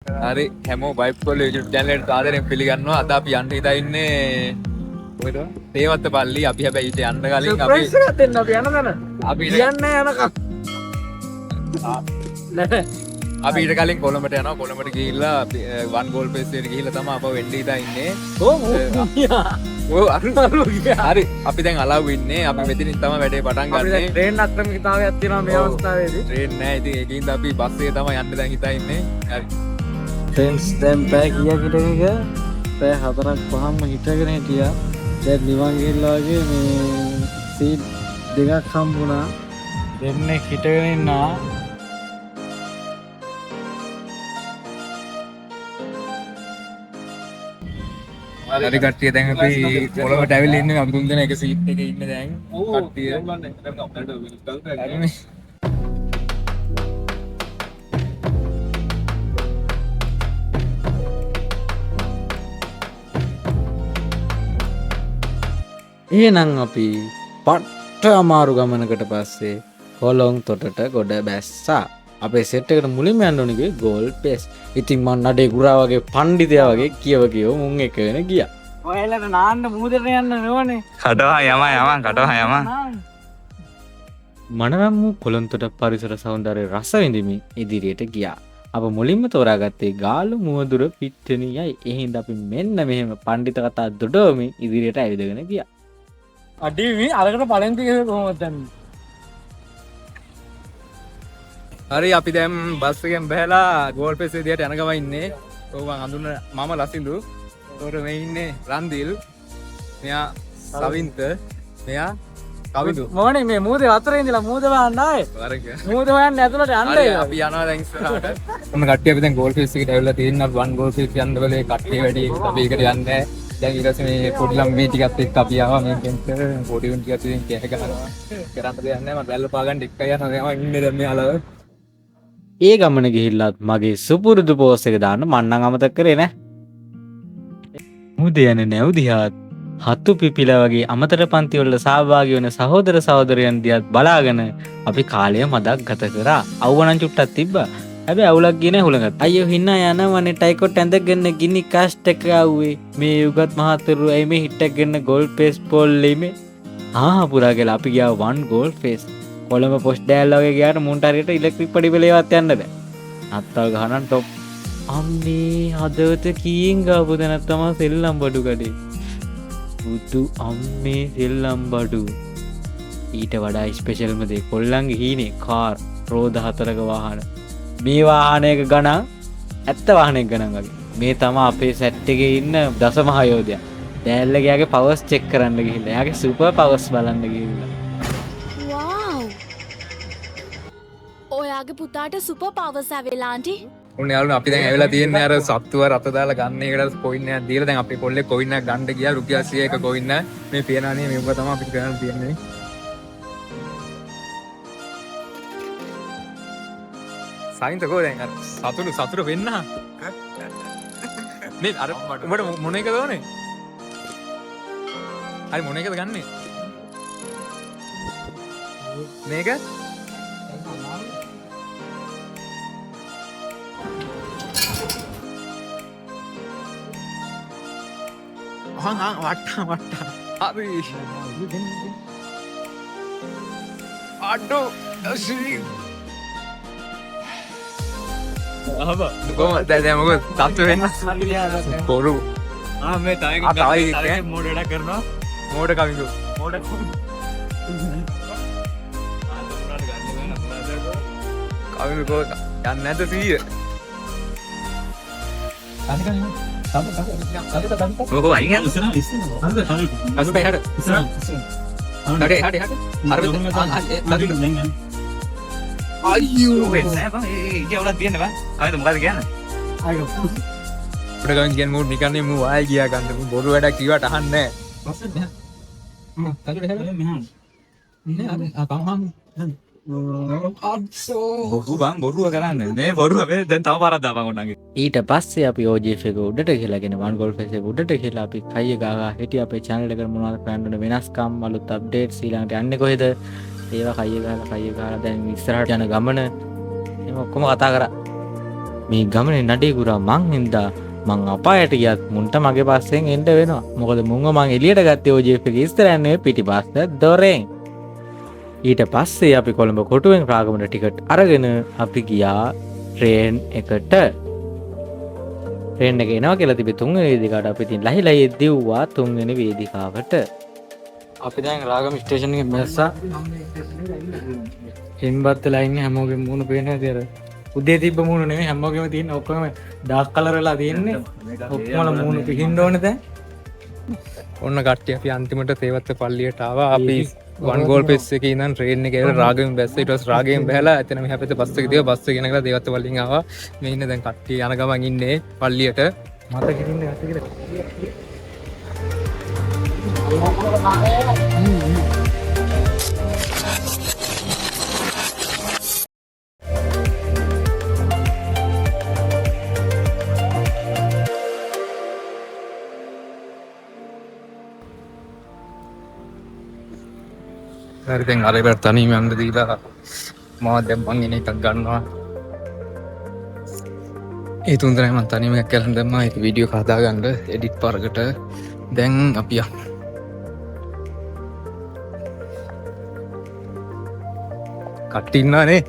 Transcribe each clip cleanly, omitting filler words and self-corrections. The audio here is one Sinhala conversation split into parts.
හරි හැමෝ වයිබ් කොල්ල YouTube channel එකට ආදරෙන් පිළිගන්නවා. අද අපි යන්න හිතා ඉන්නේ කොහෙද? තේවත්ත පල්ලි. අපි හැබැයි ඊට යන්න කලින් අපි සර්ප්‍රයිස් එකක් දෙන්න අපි යන තැන. අපි කියන්නේ යනකම්. නෑ. අපි ඊට කලින් කොළඹට යනවා. කොළඹට ගිහිල්ලා අපි වන් ගෝල් පේස් එකට ගිහිල්ලා තමයි අපව වෙන්න හිතා ඉන්නේ. ඔව් අරුණාලු හරි අපි දැන් අලව් ඉන්නේ. අපි මෙතනින් තමයි වැඩේ පටන් අපි දැන් ගන්නෙ. ට්‍රේන් අක්‍රමිකතාවයක් තියෙනවා මේ අවස්ථාවේදී. ට්‍රේන් නෑ. ඉතින් ඒකින්ද අපි බස් එකේ තමයි යන්න දැන් හිතා ඉන්නේ. හරි. ට්‍රේන්ස් දැන් පැය කීයක් හිටගෙන ගියා? පැය 4ක් 5ක්ම හිටගෙන හිටියා. දැන් නිවන් ගිහිල්ලා වගේ මේ සීට් දෙකක් හම්බුණා. දෙන්නේ හිටගෙන ඉන්නවා. හරි කට්ටිය දැන් අපි කොළඹට ඇවිල්ලා ඉන්නේ. අපි තුන් දෙනා එක සීට් එකේ ඉන්නේ දැන්. කට්ටිය. හරිනේ. එහෙනම් අපි පට්ට අමාරු ගමනකට පස්සේ කොළොන් තොටට ගොඩ බැස්සා. අපේ සෙට් එකට මුලින්ම යන්න ඕනේ ගෝල් පේස්. ඉතින් මං නඩේ ගුරා වගේ පණ්ඩිතයා වගේ කියව මුන් එකගෙන ගියා. ඔයාලට නාන්න මූදට යන්න ඕනේ. කටවා යම. මනරම් වූ කොළොන්තොට පරිසර සෞන්දර්ය රස විඳිමින් ඉදිරියට ගියා. අප මුලින්ම තෝරාගත්තේ ගාලු මුවදුර පිට්ටනියයි. එහෙනම් අපි මෙන්න මෙහෙම පණ්ඩිත කතා දොඩවමින් ඉදිරියට ඇවිදගෙන ගියා. අඩි අරකට පලෙන්ති කොහොමද දන්නේ? හරි අපි දැන් බස් එකෙන් බහැලා ගෝල් පේස් එදියට යන ගමන් ඉන්නේ. ඔව් මං හඳුනන මම ලසිඳු. ඒතකොට මේ ඉන්නේ රන්දිල්. මෙයා සවින්ත. මෙයා කවිදු. මොනේ මේ මූදේ අතරේ ඉඳලා මූද බලන්න ආයේ. වරක. මූද හොයන්න ඇතුළට යන්න හරි අපි යනවා දැන් ඉස්සරහට. ඔන්න කට්ටිය අපි දැන් ගෝල් පේස් එකට ඇවිල්ලා තියෙනවා. වන් ගෝල් පේස් යන්න වෙලේ කට්ටිය වැඩි අපි එකට යන්නේ. දැන් ඊට පස්සේ මේ පොඩි ළමයි ටිකත් එක්ක අපි ආවා මේ කෙන්ට පොඩි උන් ටිකත් ඉතින් කෑ ගහනවා. කරන්න දෙයක් නැහැ. මම බැල්ල පාගන්න එක්කයි යනවා. මම ඉන්නේ දැන් මේ අලව. ඒ ගමන ගිහිල්ලත් මගේ සුපුරුදු පෝස් එක දාන්න මන්නම් අමතක කරේ නෑ. මුද යන නැව් දිහාත් හතු පිපිලා වගේ අමතර පන්ති වල සහභාගී වෙන සහෝදර සහෝදරයන් දිහාත් බලාගෙන අපි කාලය මදක් ගත කරා. අවුවනම් චුට්ටක් තිබ්බා. හැබැයි අවුලක් ගියේ නැහැ හුලඟත්. අයියෝ හිනා යනවනේ ටයිකොට් ඇඳගෙන ගිනි කාස්ට් එක ආවේ. මේ යුගත් මහතුරු ඇයි මේ හිට් එක ගන්න ගෝල් පේස් පොල්ලේ මේ. පුරා කියලා අපි ගියා වන් ගෝල් පේස්. කොළඹ පොස්ට් ඩෑල් වගේ ගියාට මුන්ට හරියට ඉලෙක්ට්‍රික් පඩි පෙළේවත් යන්න බෑ. අත්තල් ගහනන් টොප්. අම්මේ හදවත කීයෙන් ගාපු දැනක් තමයි සෙල්ලම් බඩු කඩේ. බුදු අම්මේ සෙල්ලම් බඩු. ඊට වඩා ස්පෙෂල්ම දේ කොල්ලන්ගේ හීනේ කාර් රෝද 4ක වාහන. මේ වාහනයක ගණන් ඇත්ත වාහනයක ගණන් වගේ. මේ තමයි අපේ සෙට් එකේ ඉන්න දසමහා යෝධයා. ඩෑල්ලගේ පවර්ස් චෙක් කරන්න ගිහිල්ලා. එයාගේ සුපර් පවර්ස් බලන්න ගිහිල්ලා. ඔයාගේ පුතාට සුපර් පවර්ස් ඇවිල්ලා ආන්ටි. ඔන්න යාළුවනේ අපි දැන් ඇවිල්ලා තියෙන්නේ අර සත්තුව රත දාලා ගන්න එකට කොයින් එකක් දීලා දැන් අපේ කොල්ලේ කොයින් එකක් ගන්න ගියා රුපියල් 100ක කොයින් එක. මේ පියනානේ මේක තමයි අපිට කරන්න තියෙන්නේ. සයින්තකෝ දැන් අර සතුට වෙන්න. මේ අර උඹට මොන එකද ඕනේ? හරි මොන එකද ගන්නෙ? මේක වට්ටා හරි අඩෝ කොහොමද දැන් මොකද තත්ත්ව වෙන්න බොරු මේ තව මෝඩ වැඩ කරනවා. මෝඩ කවිදු කවිදු කෝ යන්නේ නැද්ද 100 Go ahead. Aku bayar. Ada. Ayo. Dia udah biar apa? Ayo tempat lagi kan? Ayo. Udah kan gian mood nikah nih mu aja dia kan. Bodoh ada kiwa tahan nih. Maksudnya? Tadi ada mehan. Ini ada apa? බොරුව කරන්න මේ බොරුව මේ දැන් තව පාරක් දාපන් ඔන්නගේ. ඊට පස්සේ අපි OGF එක උඩට ගිහලාගෙන වන් ගෝල් ෆේස් එක උඩට ගිහලා අපි කයිය ගාගා හිටිය අපේ channel එකට මොනවද කරන්න ඕන වෙනස්කම් අලුත් අප්ඩේට්ස් ඊළඟට යන්නේ කොහෙද ඒවා කයිය ගාලා දැන් ඉස්සරහට යන ගමන එහෙම ඔක්කොම කතා කරා. මේ ගමනේ නඩේ ගුරා මං හින්දා මං අපායට ගියත් මුන්ට මගේ පස්සෙන් එන්න වෙනවා. මොකද මුන්ව මං එළියට ගත්තේ OJF එකේ ඉස්සරහින් නෙවෙයි පිටිපස්ස දොරෙන්. ඊට පස්සේ අපි කොළඹ කොටුවෙන් රාගමට ටිකට් අරගෙන අපි ගියා ට්‍රේන් එකට. ට්‍රේන් එක එනවා කියලා තිබේ 3 වෙනි වේදිකාවට. අපි ඉතින් ලහිලයි දෙව්වා 3 වෙනි වේදිකාවට. අපි දැන් රාගම ස්ටේෂන් එකේ බැස්සා. හිම්බත් ලයින් හැමෝගෙම මූණ පේනවා විතර. උදේ තිබ්බ මූණ නෙමෙයි හැමෝගෙම තියෙන ඔක්කොම ඩාර්ක් කලර් වෙලා තියෙන්නේ. ඔක්කොම මූණ පිහින්න ඕනේ දැන්. ඔන්න කට්ටිය අපි අන්තිමට තේවත්ත පල්ලියට ආවා. අපි වන් ගෝල් පෙස් එකේ ඉඳන් ට්‍රේන් එකේ ඇවිල්ලා රාගයෙන් බැස්සා. ඊට පස්සේ රාගයෙන් බහැලා එතන මෙහා පැත්තේ බස් එක දිව බස් එක ගෙනගලා දේවත්ත පල්ලියෙන් ආවා. මේ ඉන්න දැන් කට්ටිය යන ගමන් ඉන්නේ පල්ලියට. මත කිරින්නේ ඇත්ත කියලා. හරි දැන් අර ඉවර තනියම යන්න දීලා මම දැන් මං ඉන්නේ එකක් ගන්නවා. ඒ තුන්දෙනා මම තනියම එකක් කරන් දැම්මා. ඒක වීඩියෝ එක හදාගන්න එඩිට් පාරකට. දැන් අපි කට්ටි ඉන්නවනේ.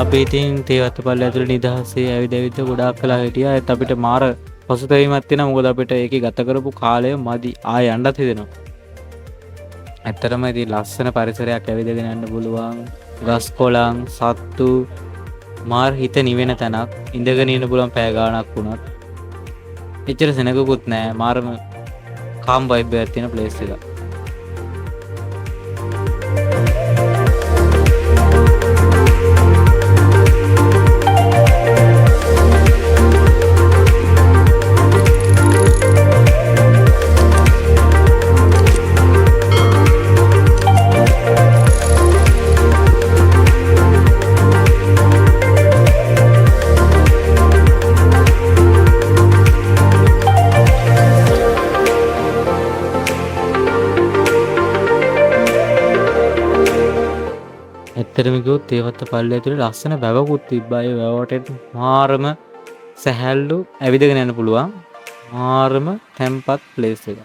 අපි ඉතින් තේවත්ත පල්ල ඇතුළේ නිදහසේ ඇවිද ඇවිද ගොඩාක් කළා හිටියා. ඒත් අපිට මාර පසුතැවීමක් තියෙනවා. මොකද අපිට ඒකේ ගත කරපු කාලය මදි. ආය යන්නත් හිතෙනවා. ඇත්තටම ඉතින් ලස්සන පරිසරයක් ඇවිදගෙන යන්න පුළුවන්. ගස් කොළන්, සත්තු, මාර හිත නිවෙන තැනක්. ඉඳගෙන ඉන්න පුළුවන් පැය ගාණක් වුණත්. එච්චර සෙනගකුත් නැහැ. මාරම කාම් වයිබ් එකක් තියෙන ප්ලේස් එකක්. ඇත්තටම කිව්වොත් තේවත්ත පල්ලය ඇතුලේ ලස්සන වැවකුත් තිබ්බා. ඒ වැවට මාරම සැහැල්ලු ඇවිදගෙන යන්න පුළුවන්. මාරම තැම්පත් ප්ලේස් එකක්.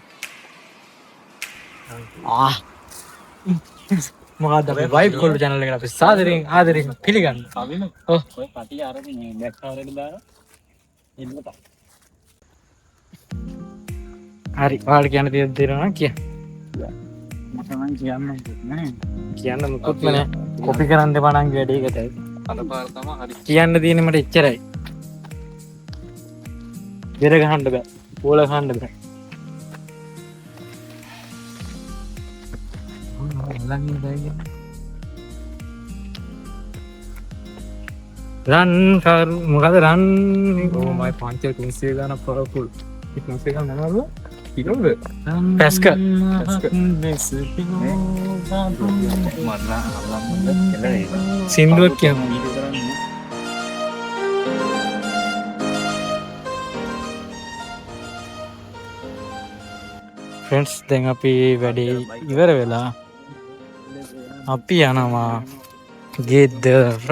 මොකක්ද අපේ වයිබ් කොල්ල channel එකට අපි සාදරයෙන් ආදරයෙන් පිළිගන්න. ඔව්. ඔය පටි අරගෙන බැක්කවරට දාලා එන්න තා. හරි ඔයාලට කියන්න තියෙන දේ නෝ කියන්න. මට නම් කියන්න නෑ. කියන්න මොකොත්ම නෑ. කොපි කරන්න දෙපා නම් වැඩේ එකටයි. අලපාර තමයි හරි. කියන්න තියෙන්නේ මට එච්චරයි. බෙර ගහන්න බෑ. පෝල ගහන්න බෑ. රන් කරු මොකද රන් Oh my පංච 300 ගාන පවර්ෆුල්. 300 ගාන නේද? කිලෝද? පැස්ක සින්දුවක් කියමු. ෆ්‍රෙන්ඩ්ස් දැන් අපි වැඩේ ඉවර වෙලා අපි යනවා ගෙදර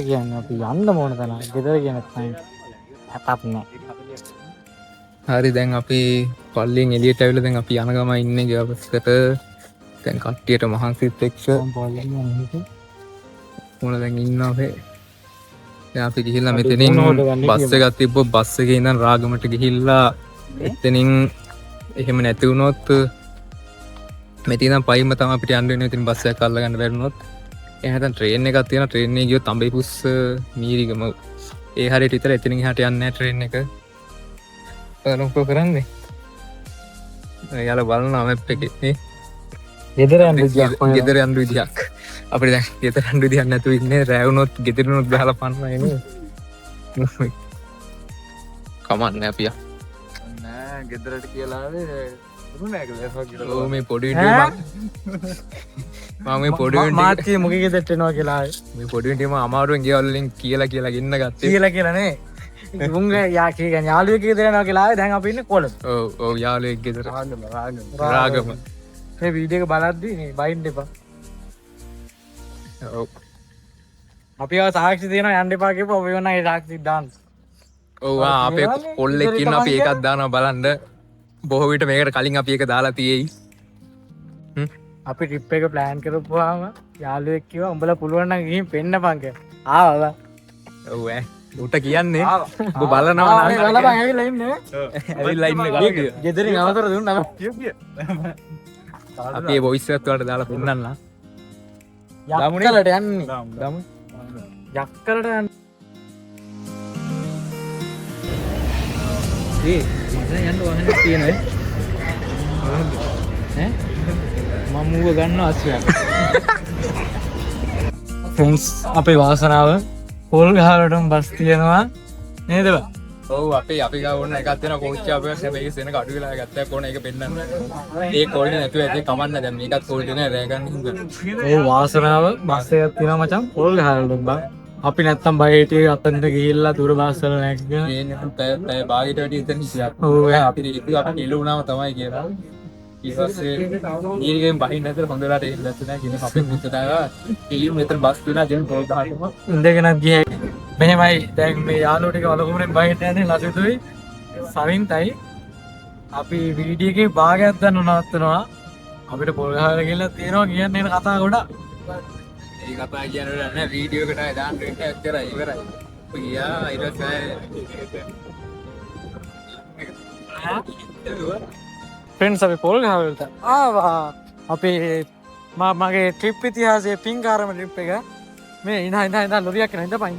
කියන්නේ අපි යන්න ඕන තැන. ගෙදර කියන තැන හැපත් නෑ. හරි දැන් අපි පල්ලියෙන් එළියට ඇවිල්ලා දැන් අපි යන ගම ඉන්නේ ගියවස්කට. දැන් කට්ටියට මහන්සිත් එක්ක මොන දැන් ඉන්නවා අපේ. දැන් අපි ගිහිල්ලා මෙතනින් බස් එකක් තිබ්බොත් බස් එකේ ඉඳන් රාගමට ගිහිල්ලා එතනින් එහෙම නැති වුණොත් මෙතන පයින්ම තමයි අපිට යන්න වෙන්නේ. ඉතින් බස් එකක් අල්ලගන්න බැරිුණොත් එහෙනම් දැන් ට්‍රේන් එකක් තියෙනවා. ට්‍රේන් එකේ ගියොත් අඹේපුස්ස මීරිගම ඒ හරියට විතර එතනින් එහාට යන්නේ නැහැ ට්‍රේන් එක. මොකෝ කරන්නේ? යාල බලන මැප් එකේ නේ ගෙදර යන්න විදියක් හොයනවා. ගෙදර යන්න විදියක් අපිට දැන් ගෙදර යන්න විදියක් නැතුව ඉන්නේ රැ වුණොත් ගෙදරිනුත් බහලා පන්නයි නේ කමන්නේ අපි නෑ ගෙදරට කියලා මේ පොඩි විඩියෝ මම මේ පොඩි විඩියෝ මාත්‍ය මුගේ ගෙදරට එනවා කියලා මේ පොඩි විඩියෝ මම අමාරුවෙන් ගෙවල් වලින් කියලා ගෙන්න ගත්තේ කියලා නේ මුංග යා කිය යාළුවෙක් ගෙදර යනවා කියලා ආවේ දැන් අපි ඉන්නේ කොළඹ. ඔව් යාළුවෙක් ගෙදර රාගම මේ වීඩියෝ එක බලද්දී නේ බයින්ඩ් එපා. ඔව් අපි ආව සාක්ෂි දෙනවා යන්න එපා කියපුවා ඔබ වෙන ඒ සාක්ෂි දාන්න. ඔව් අපේ කොල්ලෙක් ඉන්න අපි ඒකත් දානවා බලන්න බොහෝ විට මේකට කලින් අපි ඒක දාලා තියෙයි අපි ට්‍රිප් එක ප්ලෑන් කරපුවාම යාළුවෙක් කිව්වා උඹලා පුළුවන් නම් ගිහින් පෙන්නපන් කියලා. ආවා. ඔව් උට කියන්නේ ඔබ බලනවා ආ මේ බලපන් ඇවිල්ලා ඉන්නේ. ඇවිල්ලා ඉන්න ගෙදරින් අවතර දුන්නා. අපි ඒ වොයිස් එකත් වලට දාලා පෙන්නන්න යක්කලට යන්නේ. දාමු යක්කලට යන්නේ. ඒ ඉතින් යන්න වහන්නේ තියෙනවා ඈ මම ඌව ගන්නවා අස්සයක් ෆ්‍රෙන්ඩ්ස් අපේ වාසනාව පොල් ගහකටම බස් තියෙනවා නේද බා? ඔව් අපි ගාව ඕන එකක් දෙනවා කෝච්චිය අපේ හැබැයි සෙනග අඩු වෙලා ගත්තා කොන එක පෙන්නන්න ඒ කෝල්ඩ් නැතුව ඇති කමන්න දැන් මේකත් කෝල්ඩ් නෑ රෑ ගන්න හින්දා ඒ වාසනාව බස් එකක් තියෙනවා මචං පොල් ගහකට බා. අපි නැත්තම් බය හිටියේ අතනට ගිහිල්ලා දුර බස් වල නැග්ගෙන. මේ භාගයට වැඩි ඉතින් ඉතියක් ඔව් අපි නිලු වුණාම තමයි කියලා ඊට පස්සේ ඊරිගෙන් බහින්න නැතර හොඳලාට ඒක දැක්ක නෑ කියන අපේ මුත්තට ආවා ඊයු මෙතන බස් තුනා දෙන පොල් ගහටම ඉඳගෙනත් ගියේ. මෙහෙමයි දැන් මේ යාළුවෝ ටික වලකුමරෙන් බහින්න යන්නේ ලසිතුයි සවින්තයි. අපි වීඩියෝ එකේ භාගයක් ගන්න නවත්තනවා. අපිට පොල් ගහලා ගිහලා තියෙනවා කියන්නේ එන කතා ගොඩක්. ඒ කතා කියන්නේ නෑ වීඩියෝ එකට ආය දාන්න වෙන්නේ ඇත්තටයි ඉවරයි. ගියා ඊට පස්සේ ෆ්‍රෙන්ඩ්ස් අපි පොල් ගහ වලට ආවා. අපේ මගේ ට්‍රිප් ඉතිහාසයේ පින්කාරම ට්‍රිප් එක මේ ඉඳ ලොරියක් කරන ඉඳපන්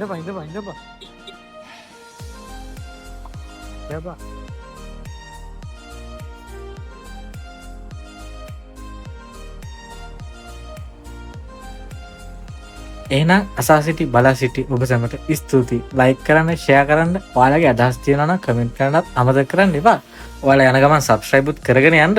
යපා. එහෙනම් අසා සිටි බලා සිටි ඔබ සැමට ස්තුතියි. ලයික් කරන්න, ෂෙයා කරන්න, ඔයාලගේ අදහස් තියෙනවා නම් කමෙන්ට් කරන්නත් අමතක කරන්න එපා. ඔයාලා යන ගමන් සබ්ස්ක්‍රයිබ් උත් කරගෙන යන්න.